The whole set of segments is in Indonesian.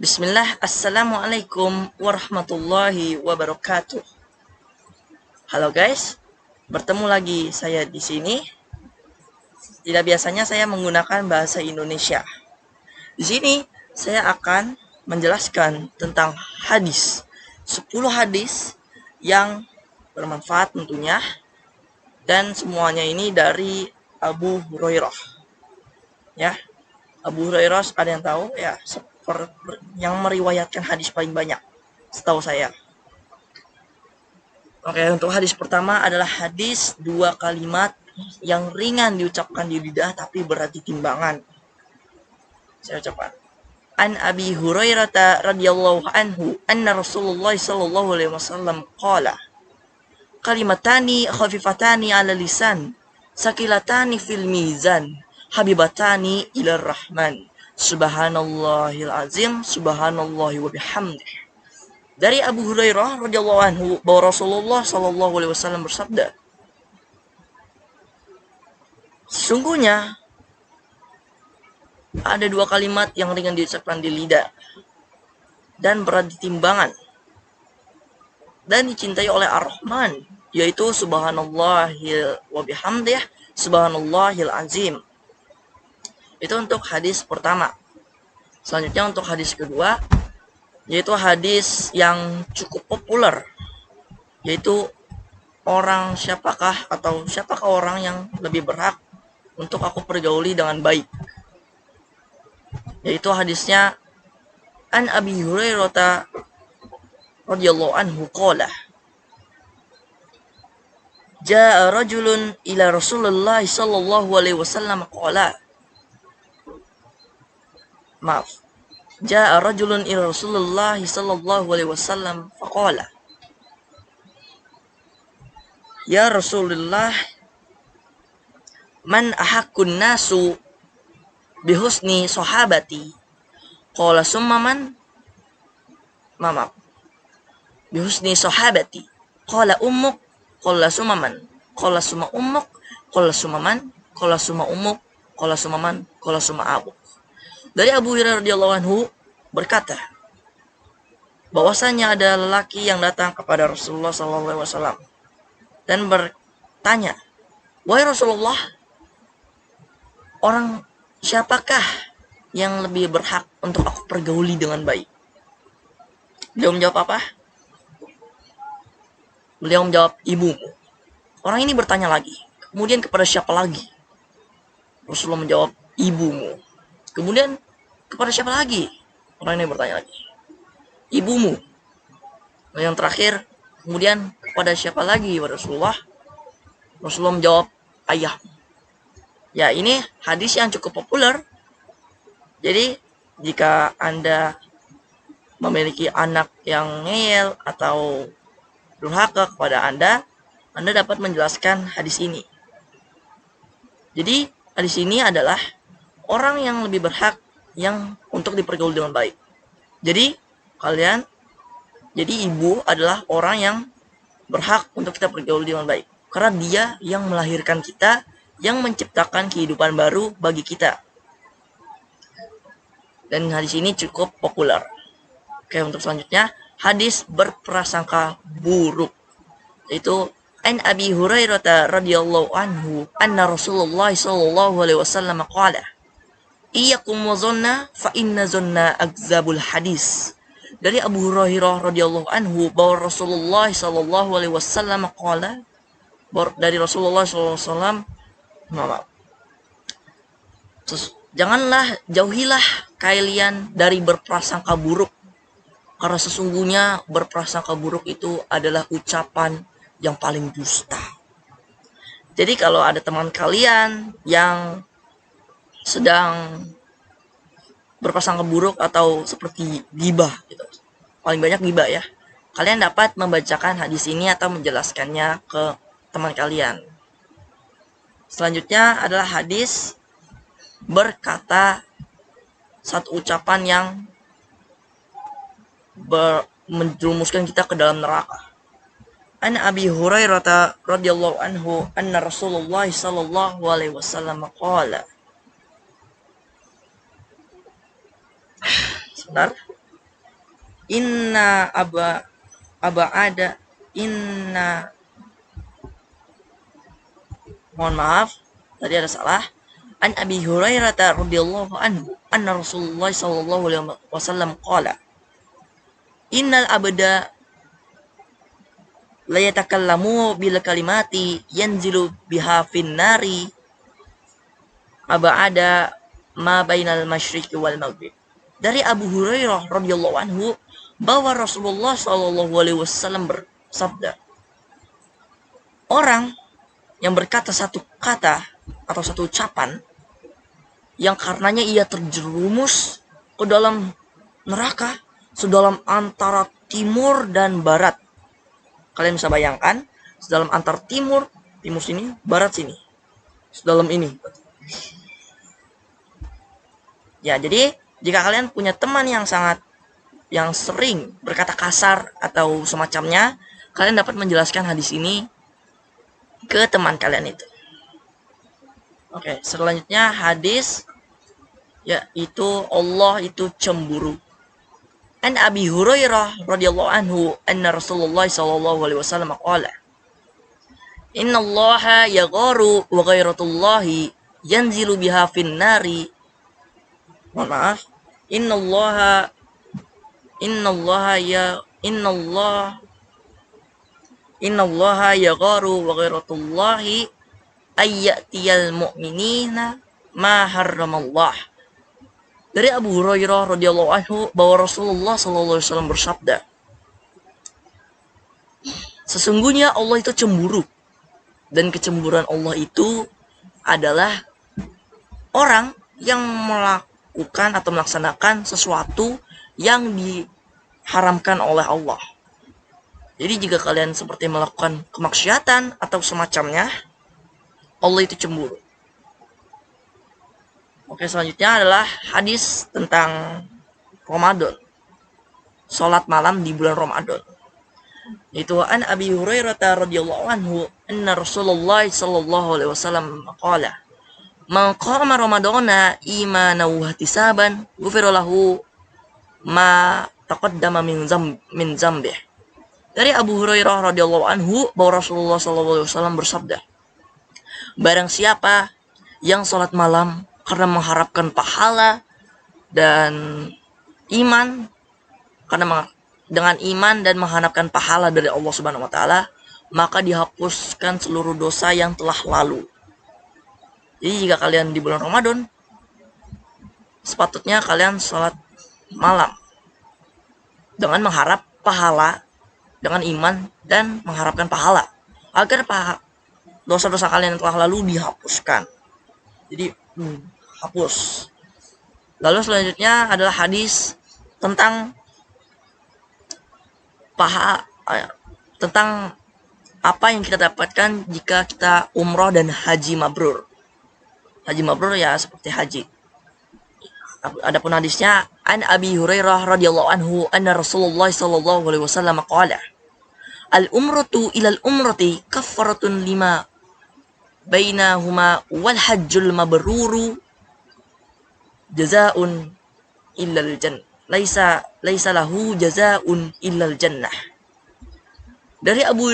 Bismillah, Assalamualaikum warahmatullahi wabarakatuh. Halo guys, bertemu lagi saya di sini. Tidak biasanya saya menggunakan bahasa Indonesia. Di sini saya akan menjelaskan tentang hadis. 10 hadis yang bermanfaat tentunya, dan semuanya ini dari Abu Hurairah. Ya, Abu Hurairah ada yang tahu ya, yang meriwayatkan hadis paling banyak setahu saya. Oke, untuk hadis pertama adalah hadis 2 kalimat yang ringan diucapkan di lidah tapi berat di timbangan. Saya ucapkan. An Abi Hurairah radhiyallahu anhu anna Rasulullah sallallahu alaihi wasallam qala kalimatani khafifatani 'ala lisan sakilatani fil mizan habibatani ila rahman subhanallahil azim subhanallahi wa bihamdihi. Dari Abu Hurairah radhiyallahu anhu bahwa Rasulullah sallallahu alaihi wasallam bersabda, sesungguhnya ada 2 kalimat yang ringan diucapkan di lidah dan berat di timbangan dan dicintai oleh Ar-Rahman, yaitu subhanallahil wa bihamdih subhanallahil azim. Itu untuk hadis pertama. Selanjutnya untuk hadis kedua, yaitu hadis yang cukup populer, yaitu siapakah orang yang lebih berhak untuk aku pergauli dengan baik. Yaitu hadisnya An Abi Hurairah radhiyallahu anhu qala Jaa rajulun ila Rasulullah sallallahu alaihi wasallam qala Jaa rajulun ila Rasulullah sallallahu alaihi wasallam faqala Ya Rasulullah, man ahaqqun nasu bihusni sahabati? Qala summa man? Bihusni sahabati. Qala ummuk. Qala summa man? Qala summa ummuk. Qala summa man? Qala summa ummuk. Qala summa man? Qala summa abuk. Dari Abu Hurairah radhiyallahu anhu berkata, bahwasanya ada lelaki yang datang kepada Rasulullah sallallahu alaihi wasallam dan bertanya, wahai Rasulullah, orang siapakah yang lebih berhak untuk aku pergauli dengan baik? Beliau menjawab apa? Beliau menjawab, ibumu. Orang ini bertanya lagi, kemudian kepada siapa lagi? Rasulullah menjawab, ibumu. Kemudian kepada siapa lagi? Orang ini bertanya lagi, ibumu. Yang terakhir, kemudian kepada siapa lagi Rasulullah? Rasulullah menjawab, ayah. Ya, ini hadis yang cukup populer. Jadi jika Anda memiliki anak yang ngeyel atau durhaka kepada Anda dapat menjelaskan hadis ini. Jadi hadis ini adalah orang yang lebih berhak yang untuk dipergauli dengan baik. Jadi ibu adalah orang yang berhak untuk kita pergauli dengan baik, karena dia yang melahirkan kita, yang menciptakan kehidupan baru bagi kita. Dan hadis ini cukup populer. Oke, untuk selanjutnya, hadis berprasangka buruk, yaitu An Abi Hurairah radhiyallahu anhu anna Rasulullah sallallahu alaihi wasallam qala iyyakum wa dhanna fa inna dhanna akzabul hadis. Dari Abu Hurairah radhiyallahu anhu bahwa Rasulullah sallallahu alaihi wasallam qala, dari Rasulullah sallallahu alaihi wasallam, jauhilah kalian dari berprasangka buruk, karena sesungguhnya berprasangka buruk itu adalah ucapan yang paling dusta. Jadi kalau ada teman kalian yang sedang berprasangka buruk atau seperti ghibah gitu, paling banyak ghibah ya, kalian dapat membacakan hadis ini atau menjelaskannya ke teman kalian. Selanjutnya adalah hadis berkata satu ucapan yang menjerumuskan kita ke dalam neraka. An Abi Hurairah radhiyallahu anhu anna Rasulullah sallallahu alaihi wasallam qala. Sebentar. inna aba ada inna mohon maaf tadi ada salah. An Abi Hurairah radhiyallahu anhu anna Rasulullah sallallahu alaihi wasallam qala innal abda la yatakallamu bil kalimati yanzilu biha fin nari abada ma bainal masyriqi wal maghrib. Dari Abu Hurairah radhiyallahu anhu bahwa Rasulullah sallallahu alaihi wasallam bersabda, orang yang berkata satu kata atau satu ucapan yang karenanya ia terjerumus ke dalam neraka sedalam antara timur dan barat. Kalian bisa bayangkan, sedalam antara timur sini, barat sini. Sedalam ini. Ya, jadi jika kalian punya teman yang sering berkata kasar atau semacamnya, kalian dapat menjelaskan hadis ini ke teman kalian itu. Oke, selanjutnya hadis yaitu Allah itu cemburu. An Abi Hurairah radhiyallahu anhu anna Rasulullah sallallahu alaihi wasallam qala Inna Allaha yagharu wa ghairatullahi yanzilu biha fin nari. Mohon maaf. Inna Allaha yagharu wa ghairatullahi ayyatiyal mu'minina ma harramallah. Dari Abu Hurairah radhiyallahu anhu bahwa Rasulullah sallallahu alaihi wasallam bersabda, sesungguhnya Allah itu cemburu, dan kecemburuan Allah itu adalah orang yang melakukan atau melaksanakan sesuatu yang diharamkan oleh Allah. Jadi jika kalian seperti melakukan kemaksiatan atau semacamnya, Allah itu cemburu. Oke, selanjutnya adalah hadis tentang Ramadan. Salat malam di bulan Ramadan. Itu an Abi Hurairah radhiyallahu anhu anna Rasulullah sallallahu alaihi wasallam qala man qama ramadana imanan wa ihtisaban ghufira lahu ma taqaddama min zambih. Dari Abu Hurairah radhiyallahu anhu bahwa Rasulullah sallallahu alaihi wasallam bersabda, barang siapa yang salat malam karena mengharapkan pahala dan iman, karena dengan iman dan mengharapkan pahala dari Allah Subhanahu wa taala, maka dihapuskan seluruh dosa yang telah lalu. Jadi jika kalian di bulan Ramadan, sepatutnya kalian sholat malam dengan mengharap pahala, dengan iman dan mengharapkan pahala, agar dosa-dosa kalian yang telah lalu dihapuskan. Jadi hapus. Lalu selanjutnya adalah hadis tentang tentang apa yang kita dapatkan jika kita umroh dan haji mabrur. Haji mabrur ya seperti haji. Adapun hadisnya an Abi Hurairah radhiyallahu anhu anna Rasulullah sallallahu alaihi wasallam qala al umratu ila al umrati kaffaratun lima bainahuma wal hajjul mabruru jazaa'un illal jannah laisa lahu jazaa'un illal jannah. Dari Abu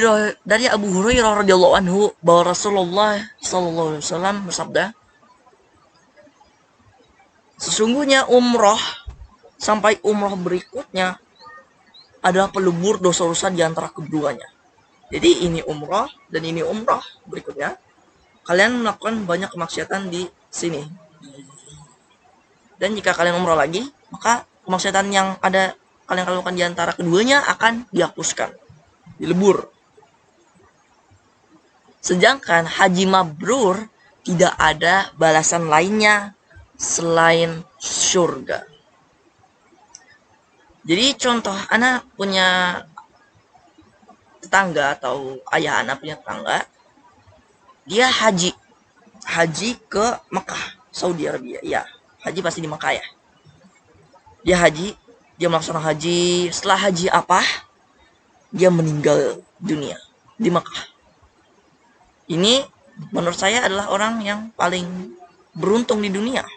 Hurairah radhiyallahu anhu bahwa Rasulullah sallallahu alaihi wasallam bersabda, sesungguhnya umroh sampai umroh berikutnya adalah pelebur dosa-dosa di antara keduanya. Jadi ini umroh dan ini umroh berikutnya. Kalian melakukan banyak kemaksiatan di sini. Dan jika kalian umroh lagi, maka kemaksiatan yang ada kalian lakukan di antara keduanya akan dihapuskan, dilebur. Sedangkan haji mabrur tidak ada balasan lainnya selain surga. Jadi contoh, anak punya tetangga atau ayah anak punya tetangga, dia haji ke Mekah, Saudi Arabia. Ya, haji pasti di Mekah ya. Dia melaksanakan haji. Setelah haji apa? Dia meninggal dunia di Mekah. Ini menurut saya adalah orang yang paling beruntung di dunia.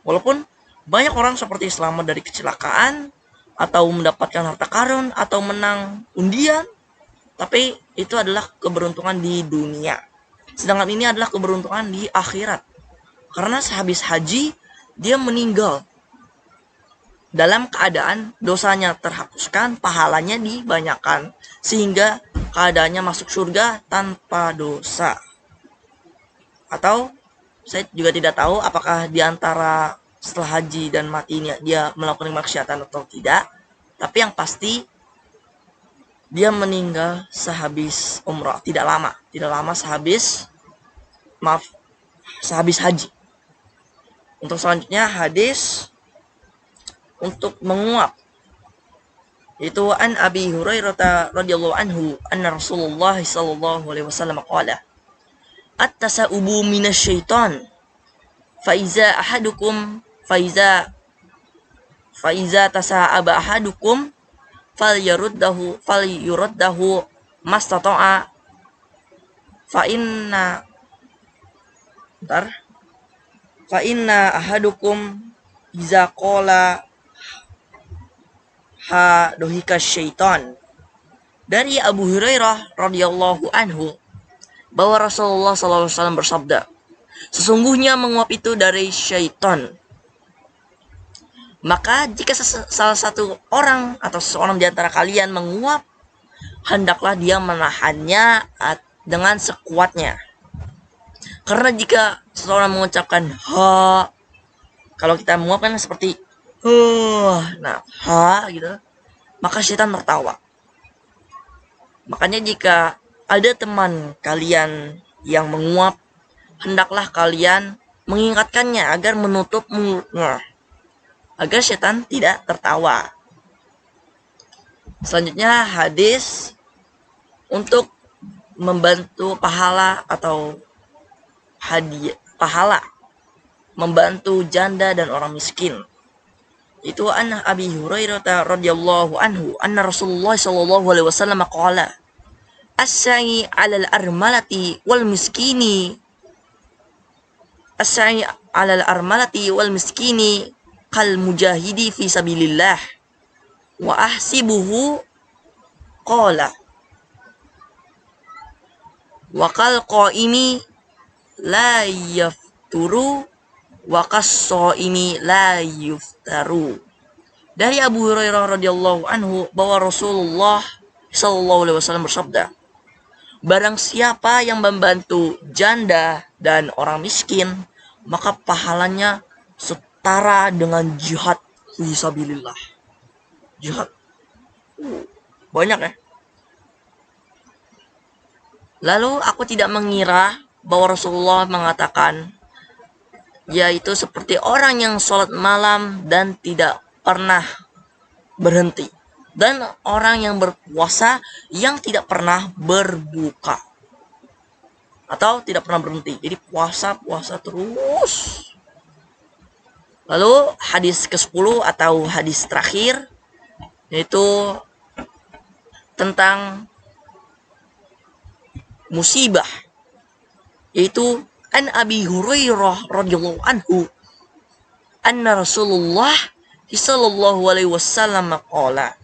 Walaupun banyak orang seperti selamat dari kecelakaan atau mendapatkan harta karun atau menang undian, tapi itu adalah keberuntungan di dunia. Sedangkan ini adalah keberuntungan di akhirat. Karena sehabis haji dia meninggal dalam keadaan dosanya terhapuskan, pahalanya dibanyakan, sehingga keadaannya masuk surga tanpa dosa. Atau saya juga tidak tahu apakah di antara setelah haji dan mati ini dia melakukan kemaksiatan atau tidak. Tapi yang pasti dia meninggal sehabis umrah, tidak lama sehabis haji. Untuk selanjutnya hadis untuk menguap, itu an Abi Hurairah radhiyallahu anhu anna Rasulullah sallallahu alaihi wasallam qala at-tasa'ubu minasyaitan fa iza tasa'aba ahadukum falyuruddahu mastata'a fa inna ahadukum iza qala ha dohika syaitan. Dari Abu Hurairah radhiyallahu anhu bahwa Rasulullah SAW bersabda, sesungguhnya menguap itu dari syaitan. Maka jika salah satu orang atau seseorang di antara kalian menguap, hendaklah dia menahannya dengan sekuatnya. Karena jika seseorang mengucapkan ha, kalau kita menguap kan seperti nah, gitu, maka syaitan tertawa. Makanya jika ada teman kalian yang menguap, hendaklah kalian mengingatkannya agar menutup mulutnya, agar syaitan tidak tertawa. Selanjutnya hadis untuk membantu pahala atau hadiah pahala, membantu janda dan orang miskin. Itu an Abi Hurairah radhiyallahu anhu anna Rasulullah sallallahu alaihi wasallam qala as-sa'i 'alal armalati wal miskini kal mujahidi fi sabilillah wa ahsibuhu qala wa qal qaimi la yafturu wa qassa'imi la yuftaru. Dari Abu Hurairah radhiyallahu anhu bahwa Rasulullah sallallahu alaihi wasallam bersabda, barang siapa yang membantu janda dan orang miskin, maka pahalanya setara dengan jihad fisabilillah. Jihad banyak ya. Lalu aku tidak mengira bahwa Rasulullah mengatakan yaitu seperti orang yang sholat malam dan tidak pernah berhenti, dan orang yang berpuasa yang tidak pernah berbuka atau tidak pernah berhenti. Jadi puasa terus. Lalu hadis ke-10 atau hadis terakhir yaitu tentang musibah, yaitu an Abi Hurairah radhiyallahu anhu anna Rasulullah sallallahu alaihi wasallam qala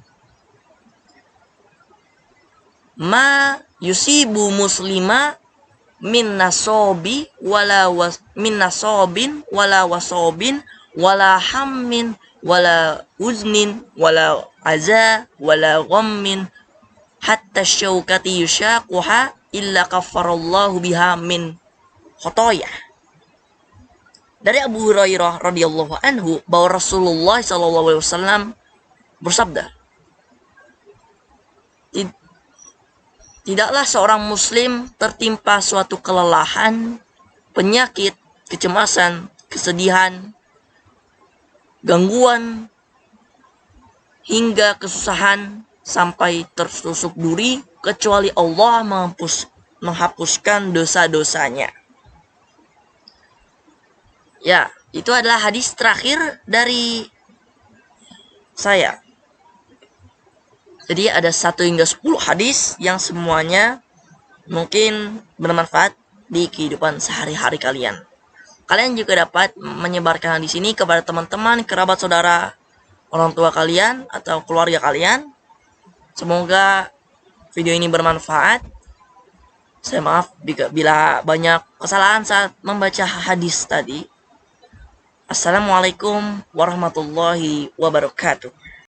ma yusibu muslima min nasobin wala wasobin wala hammin wala uznin wala aza wala ghammin hatta syaukati yushaquha illa kaffarallahu biha min khotoyah. Dari Abu Hurairah radhiyallahu anhu bahwa Rasulullah sallallahu alaihi wasallam bersabda, tidaklah seorang muslim tertimpa suatu kelelahan, penyakit, kecemasan, kesedihan, gangguan hingga kesusahan sampai tertusuk duri kecuali Allah menghapuskan dosa-dosanya. Ya, itu adalah hadis terakhir dari saya. Jadi ada 1 hingga 10 hadis yang semuanya mungkin bermanfaat di kehidupan sehari-hari kalian. Kalian juga dapat menyebarkan hadis ini kepada teman-teman, kerabat, saudara, orang tua kalian atau keluarga kalian. Semoga video ini bermanfaat. Saya maaf bila banyak kesalahan saat membaca hadis tadi. Assalamualaikum warahmatullahi wabarakatuh.